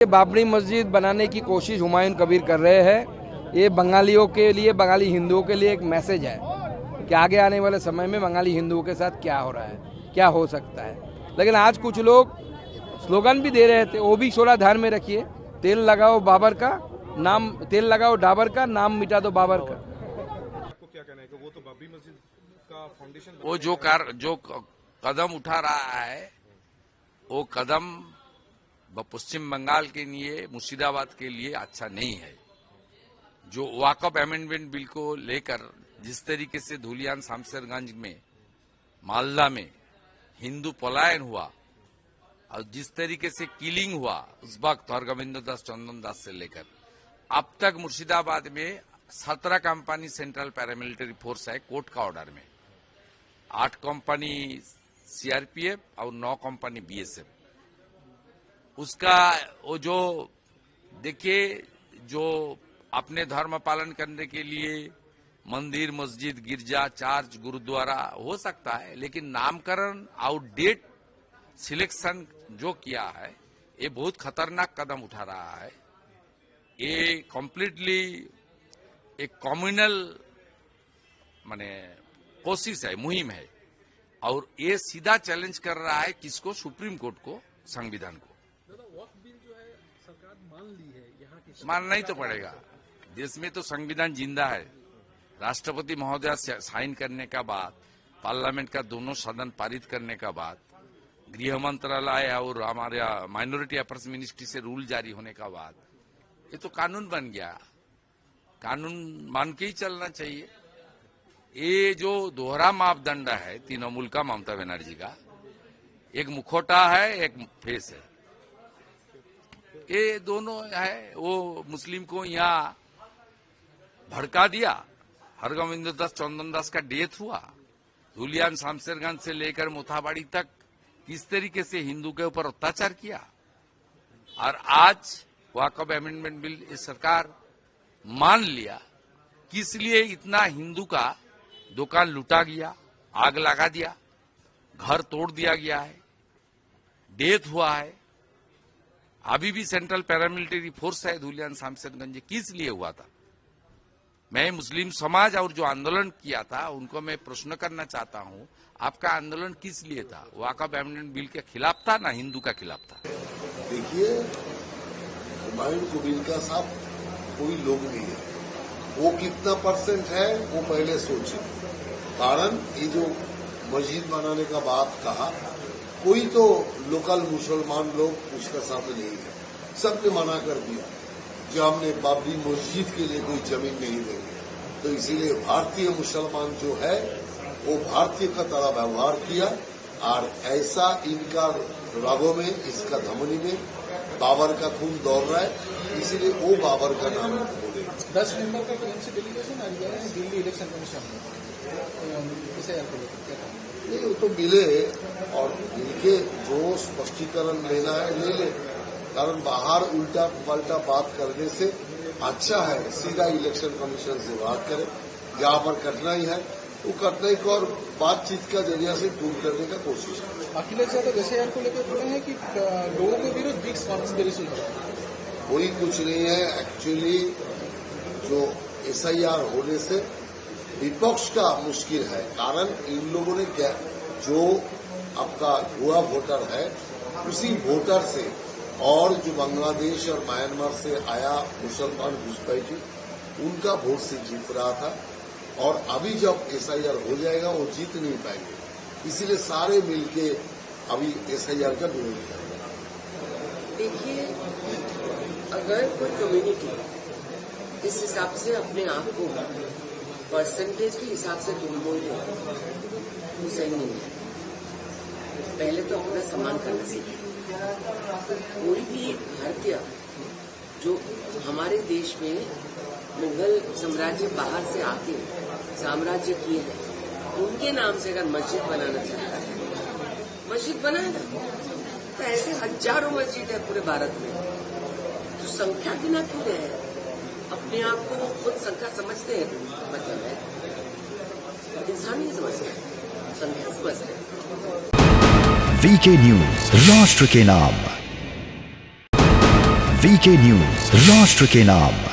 बाबरी मस्जिद बनाने की कोशिश हुमायूं कबीर कर रहे हैं। ये बंगालियों के लिए, बंगाली हिंदुओं के लिए एक मैसेज है कि आगे आने वाले समय में बंगाली हिंदुओं के साथ क्या हो रहा है, क्या हो सकता है। लेकिन आज कुछ लोग स्लोगन भी दे रहे थे, वो भी थोड़ा ध्यान में रखिए। तेल लगाओ बाबर का नाम, तेल लगाओ डाबर का नाम, मिटा दो बाबर का। आपको क्या कहना है कि वो तो बाबरी मस्जिद का फाउंडेशन, वो जो कदम उठा रहा है, वो कदम पश्चिम बंगाल के लिए, मुर्शिदाबाद के लिए अच्छा नहीं है। जो वाकफ अमेंडमेंट बिल को लेकर जिस तरीके से धुलियान शामशेरगंज में, मालदा में हिंदू पलायन हुआ और जिस तरीके से किलिंग हुआ उस वक्त हरगोविंद दास, चंदन दास से लेकर अब तक मुर्शिदाबाद में 17 कंपनी सेंट्रल पैरामिलिट्री फोर्स है कोर्ट का ऑर्डर में, 8 कंपनी सीआरपीएफ और 9 कंपनी बीएसएफ। उसका वो जो देखिए, जो अपने धर्म पालन करने के लिए मंदिर, मस्जिद, गिरजा, चर्च, गुरुद्वारा हो सकता है, लेकिन नामकरण और डेट सिलेक्शन जो किया है, ये बहुत खतरनाक कदम उठा रहा है। ये कम्प्लीटली एक कम्युनल माने कोशिश है, मुहिम है, और ये सीधा चैलेंज कर रहा है किसको? सुप्रीम कोर्ट को, संविधान को। मानना ही तो पड़ेगा। देश में तो संविधान जिंदा है। राष्ट्रपति महोदय साइन करने का बाद, पार्लियामेंट का दोनों सदन पारित करने का बाद, गृह मंत्रालय और हमारे माइनॉरिटी अफेयर्स मिनिस्ट्री से रूल जारी होने का बाद ये तो कानून बन गया। कानून मान के ही चलना चाहिए। ये जो दोहरा मापदंड है तृणमूल का, ममता बनर्जी का, एक मुखौटा है, एक फेस है। ये दोनों है, वो मुस्लिम को यहाँ भड़का दिया। हरगोविंद दास, चंदन दास का डेथ हुआ। धुलियान शामशेरगंज से लेकर मोथाबाड़ी तक किस तरीके से हिंदू के ऊपर अत्याचार किया। और आज वाकफ अमेंडमेंट बिल इस सरकार मान लिया, किस लिए इतना हिंदू का दुकान लूटा गया, आग लगा दिया, घर तोड़ दिया गया है, डेथ हुआ है। अभी भी सेंट्रल पैरामिलिट्री फोर्स है धुलियान शामशेरगंज, किस लिए हुआ था? मैं मुस्लिम समाज और जो आंदोलन किया था उनको मैं प्रश्न करना चाहता हूं, आपका आंदोलन किस लिए था? वाकफ अमेंडमेंट बिल के खिलाफ था ना हिंदू का खिलाफ था? देखिए, हुमायूं कबीर का साहब कोई लोग नहीं है। वो कितना परसेंट है वो पहले सोचे। कारण ये जो मस्जिद बनाने का बात कहा, कोई तो लोकल मुसलमान लोग उसका साथ नहीं है, सबने मना कर दिया कि हमने बाबरी मस्जिद के लिए कोई जमीन नहीं देंगे। तो इसीलिए भारतीय मुसलमान जो है वो भारतीय का तरह व्यवहार किया, और ऐसा इनका रागों में, इसका धमनी में बाबर का खून दौड़ रहा है, इसीलिए वो बाबर का नाम बोले। 10 मेंबर का टीएमसी डेलीगेशन आ गया है दिल्ली इलेक्शन कमीशन में, नहीं वो तो मिले, और इनके जो स्पष्टीकरण लेना है ले ले। कारण बाहर उल्टा पलटा बात करने से अच्छा है सीधा इलेक्शन कमीशन से बात करें। जहां पर कठिनाई है वो कठिनाई को और बातचीत का जरिया से दूर करने का कोशिश करें। अखिलेश यादव एसआईआर को लेकर बोले हैं कि लोगों के विरुद्ध बिग कॉन्स्पिरेसी है। कोई कुछ नहीं है। एक्चुअली जो एसआईआर होने से विपक्ष का मुश्किल है। कारण इन लोगों ने क्या, जो आपका हुआ वोटर है उसी वोटर से, और जो बांग्लादेश और म्यांमार से आया मुसलमान घुसपैठी, उनका वोट से जीत रहा था। और अभी जब एसआईआर हो जाएगा वो जीत नहीं पाएंगे, इसीलिए सारे मिलके अभी एसआईआर का विरोध कर रहे हैं। देखिए, अगर कोई कम्युनिटी इस हिसाब से अपने आप को परसेंटेज के हिसाब से बोल रहे वो सही नहीं है। पहले तो अपना सम्मान करना सीखें। कोई भी भारतीय जो हमारे देश में मुगल साम्राज्य बाहर से आके साम्राज्य किए हैं, उनके नाम से अगर मस्जिद बनाना चाहता है, मस्जिद बनाएगा। तो ऐसे हजारों मस्जिद है पूरे भारत में, तो संख्या गिना क्यों रहे हैं? अपने आप को खुद संख्या समझते हैं, मतलब है इंसान नहीं समझते, संख्या समझते हैं। वीके न्यूज, राष्ट्र के नाम। वीके न्यूज, राष्ट्र के नाम।